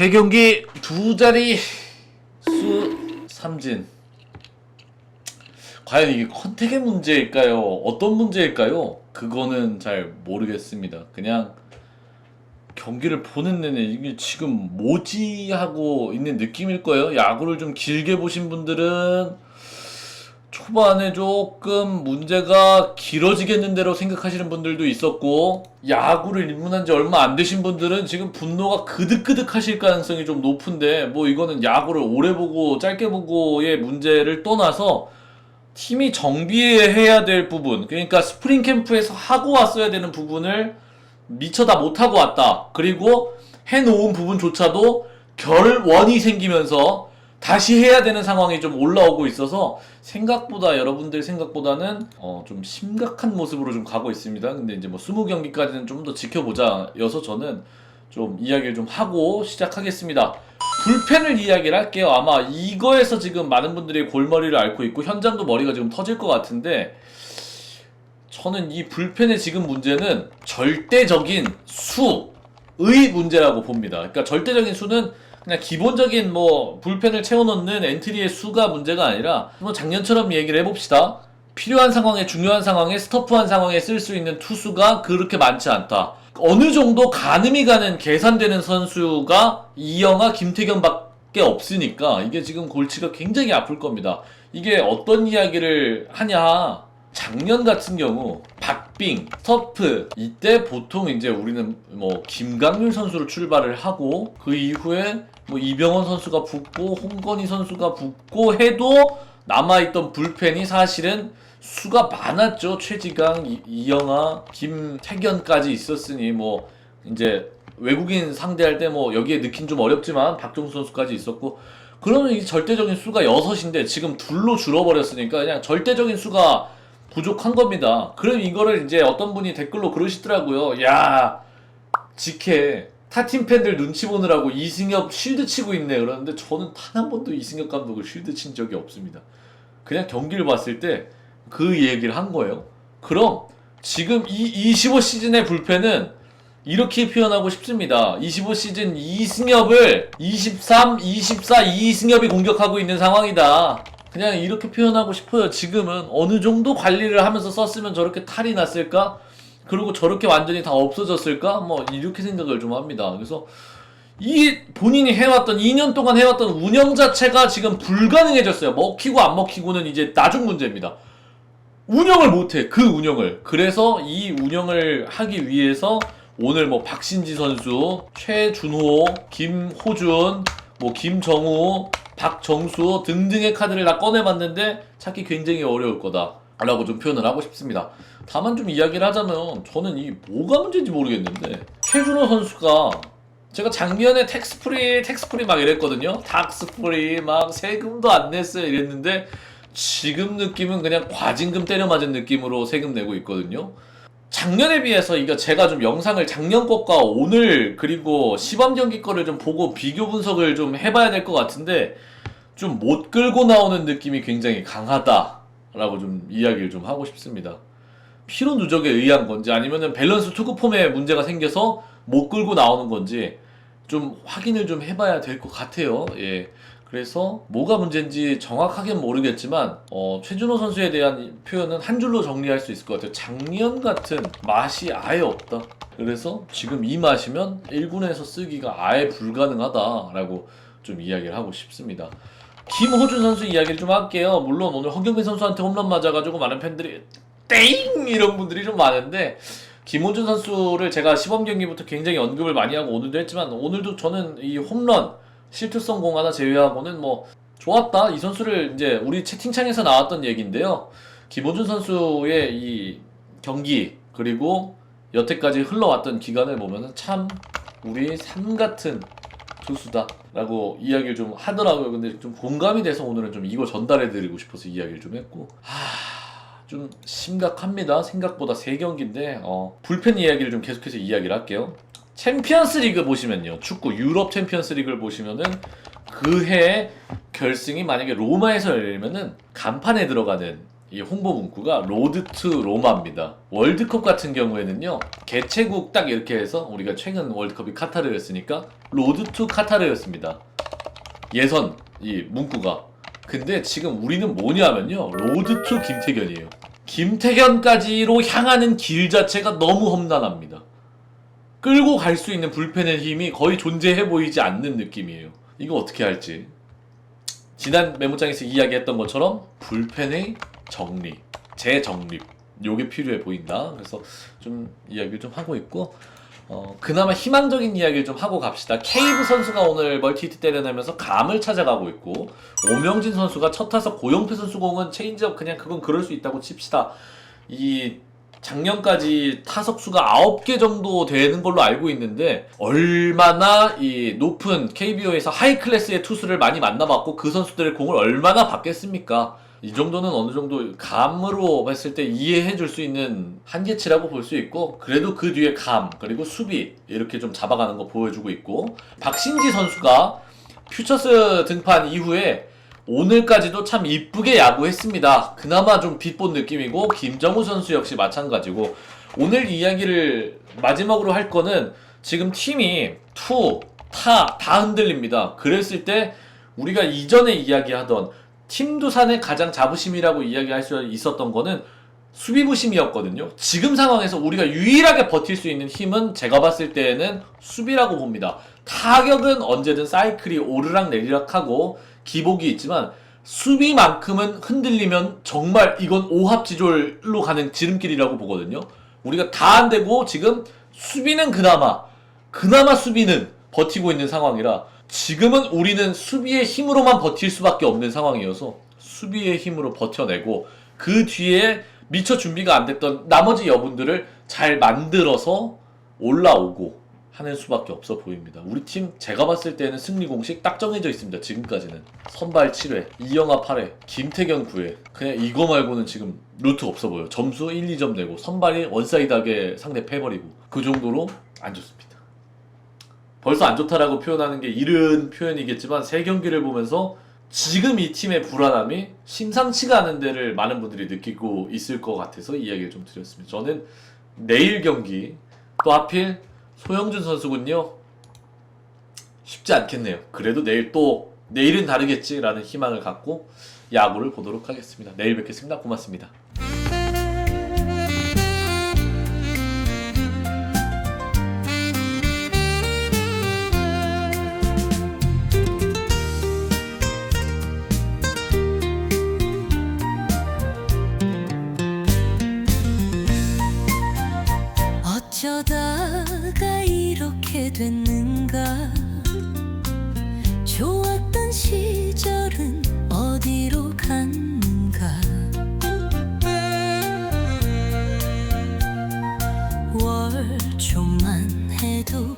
3경기 2자리 수 삼진. 과연 이게 컨택의 문제일까요? 어떤 문제일까요? 그거는 잘 모르겠습니다. 그냥 경기를 보는 내내 이게 지금 뭐지 하고 있는 느낌일 거예요. 야구를 좀 길게 보신 분들은 초반에 조금 문제가 길어지겠는데로 생각하시는 분들도 있었고, 야구를 입문한 지 얼마 안 되신 분들은 지금 분노가 그득그득 하실 가능성이 좀 높은데, 뭐 이거는 야구를 오래 보고 짧게 보고의 문제를 떠나서 팀이 정비해야 될 부분, 그러니까 스프링 캠프에서 하고 왔어야 되는 부분을 미처 다 못하고 왔다. 그리고 해놓은 부분조차도 결원이 생기면서 다시 해야 되는 상황이 좀 올라오고 있어서 생각보다 여러분들 생각보다는 좀 심각한 모습으로 좀 가고 있습니다. 근데 이제 뭐 20경기까지는 좀 더 지켜보자 여서 저는 좀 이야기를 좀 하고 시작하겠습니다. 불펜을 이야기를 할게요. 아마 이거에서 지금 많은 분들이 골머리를 앓고 있고 현장도 머리가 지금 터질 것 같은데, 저는 이 불펜의 지금 문제는 절대적인 수의 문제라고 봅니다. 그러니까 절대적인 수는 그냥 기본적인 뭐 불펜을 채워넣는 엔트리의 수가 문제가 아니라, 뭐 작년처럼 얘기를 해봅시다. 필요한 상황에, 중요한 상황에, 스터프한 상황에 쓸 수 있는 투수가 그렇게 많지 않다. 어느 정도 가늠이 가는 계산되는 선수가 이영하, 김태견밖에 없으니까 이게 지금 골치가 굉장히 아플 겁니다. 이게 어떤 이야기를 하냐, 작년 같은 경우 박빙, 스터프, 이때 보통 이제 우리는 뭐 김강률 선수로 출발을 하고 그 이후에 뭐 이병헌 선수가 붙고 홍건희 선수가 붙고 해도 남아있던 불펜이 사실은 수가 많았죠. 최지강, 이영하, 김태견까지 있었으니 뭐 이제 외국인 상대할 때 뭐 여기에 넣긴 좀 어렵지만 박종수 선수까지 있었고, 그러면 이 절대적인 수가 6인데 지금 둘로 줄어버렸으니까 그냥 절대적인 수가 부족한 겁니다. 그럼 이거를 이제 어떤 분이 댓글로 그러시더라고요. 야, 직해. 타팀 팬들 눈치 보느라고 이승엽 쉴드 치고 있네. 그러는데 저는 단 한 번도 이승엽 감독을 쉴드 친 적이 없습니다. 그냥 경기를 봤을 때 그 얘기를 한 거예요. 그럼 지금 이 25 시즌의 불펜은 이렇게 표현하고 싶습니다. 25 시즌 이승엽을 23, 24 이승엽이 공격하고 있는 상황이다. 그냥 이렇게 표현하고 싶어요. 지금은 어느 정도 관리를 하면서 썼으면 저렇게 탈이 났을까? 그리고 저렇게 완전히 다 없어졌을까? 뭐 이렇게 생각을 좀 합니다. 그래서 이 본인이 해왔던 2년 동안 해왔던 운영 자체가 지금 불가능해졌어요. 먹히고 안 먹히고는 이제 나중 문제입니다. 운영을 못해. 그 운영을. 그래서 이 운영을 하기 위해서 오늘 뭐 박신지 선수, 최준호, 김호준, 뭐 김정우, 박정수 등등의 카드를 다 꺼내봤는데 찾기 굉장히 어려울 거다 라고 좀 표현을 하고 싶습니다. 다만 좀 이야기를 하자면 저는 이 뭐가 문제인지 모르겠는데, 최준호 선수가 제가 작년에 텍스프리 막 이랬거든요. 닥스프리 막 세금도 안 냈어요 이랬는데 지금 느낌은 그냥 과징금 때려 맞은 느낌으로 세금 내고 있거든요. 작년에 비해서 이거 제가 좀 영상을 작년 것과 오늘 그리고 시범 경기 거를 좀 보고 비교 분석을 좀 해봐야 될 것 같은데, 좀 못 끌고 나오는 느낌이 굉장히 강하다라고 좀 이야기를 좀 하고 싶습니다. 피로 누적에 의한 건지 아니면은 밸런스 투구 폼에 문제가 생겨서 못 끌고 나오는 건지 좀 확인을 좀 해봐야 될 것 같아요. 예. 그래서 뭐가 문제인지 정확하게는 모르겠지만 최준호 선수에 대한 표현은 한 줄로 정리할 수 있을 것 같아요. 작년 같은 맛이 아예 없다. 그래서 지금 이 맛이면 1군에서 쓰기가 아예 불가능하다라고 좀 이야기를 하고 싶습니다. 김호준 선수 이야기를 좀 할게요. 물론 오늘 허경민 선수한테 홈런 맞아가지고 많은 팬들이 땡! 이런 분들이 좀 많은데, 김호준 선수를 제가 시범 경기부터 굉장히 언급을 많이 하고 오늘도 했지만, 오늘도 저는 이 홈런 실투성 공 하나 제외하고는 뭐 좋았다. 이 선수를 이제 우리 채팅창에서 나왔던 얘기인데요. 김호준 선수의 이 경기 그리고 여태까지 흘러왔던 기간을 보면은 참 우리 삶 같은 투수다라고 이야기를 좀 하더라고요. 근데 좀 공감이 돼서 오늘은 좀 이거 전달해드리고 싶어서 이야기를 좀 했고, 좀 심각합니다. 생각보다 3경기인데 불펜 이야기를 좀 계속해서 이야기를 할게요. 챔피언스 리그 보시면요, 축구 유럽 챔피언스 리그를 보시면은 그 해 결승이 만약에 로마에서 열리면은 간판에 들어가는 이 홍보 문구가 로드 투 로마입니다. 월드컵 같은 경우에는요, 개최국 딱 이렇게 해서 우리가 최근 월드컵이 카타르였으니까 로드 투 카타르였습니다. 예선 이 문구가. 근데 지금 우리는 뭐냐면요, 로드 투 김태견이에요. 김태견까지로 향하는 길 자체가 너무 험난합니다. 끌고 갈 수 있는 불펜의 힘이 거의 존재해 보이지 않는 느낌이에요. 이거 어떻게 할지. 지난 메모장에서 이야기했던 것처럼 불펜의 정리, 재정립, 요게 필요해 보인다. 그래서 좀 이야기를 좀 하고 있고, 그나마 희망적인 이야기를 좀 하고 갑시다. 케이브 선수가 오늘 멀티히트 때려내면서 감을 찾아가고 있고, 오명진 선수가 첫 타석 고영표 선수 공은 체인지업, 그냥 그건 그럴 수 있다고 칩시다. 이 작년까지 타석수가 9개 정도 되는 걸로 알고 있는데, 얼마나 이 높은 KBO에서 하이 클래스의 투수를 많이 만나봤고 그 선수들의 공을 얼마나 받겠습니까? 이 정도는 어느 정도 감으로 봤을 때 이해해 줄 수 있는 한계치라고 볼 수 있고, 그래도 그 뒤에 감, 그리고 수비 이렇게 좀 잡아가는 거 보여주고 있고, 박신지 선수가 퓨처스 등판 이후에 오늘까지도 참 이쁘게 야구했습니다. 그나마 좀 빛본 느낌이고, 김정우 선수 역시 마찬가지고, 오늘 이야기를 마지막으로 할 거는 지금 팀이 투, 타 다 흔들립니다. 그랬을 때 우리가 이전에 이야기하던 팀 두산의 가장 자부심이라고 이야기할 수 있었던 거는 수비부심이었거든요. 지금 상황에서 우리가 유일하게 버틸 수 있는 힘은 제가 봤을 때는 수비라고 봅니다. 타격은 언제든 사이클이 오르락 내리락하고 기복이 있지만, 수비만큼은 흔들리면 정말 이건 오합지졸로 가는 지름길이라고 보거든요. 우리가 다 안 되고 지금 수비는 그나마 수비는 버티고 있는 상황이라, 지금은 우리는 수비의 힘으로만 버틸 수밖에 없는 상황이어서 수비의 힘으로 버텨내고, 그 뒤에 미처 준비가 안 됐던 나머지 여분들을 잘 만들어서 올라오고 하는 수밖에 없어 보입니다. 우리 팀 제가 봤을 때는 승리 공식 딱 정해져 있습니다. 지금까지는 선발 7회, 이영하 8회, 김태견 9회. 그냥 이거 말고는 지금 루트 없어 보여요. 점수 1, 2점 내고 선발이 원사이드하게 상대 패버리고, 그 정도로 안 좋습니다. 벌써 안 좋다라고 표현하는 게 이른 표현이겠지만, 세 경기를 보면서 지금 이 팀의 불안함이 심상치가 않은 데를 많은 분들이 느끼고 있을 것 같아서 이야기를 좀 드렸습니다. 저는 내일 경기, 또 하필 소영준 선수군요. 쉽지 않겠네요. 그래도 내일은 다르겠지라는 희망을 갖고 야구를 보도록 하겠습니다. 내일 뵙겠습니다. 고맙습니다. 어쩌다가 이렇게 됐는가. 좋았던 시절은 어디로 갔는가. 월초만 해도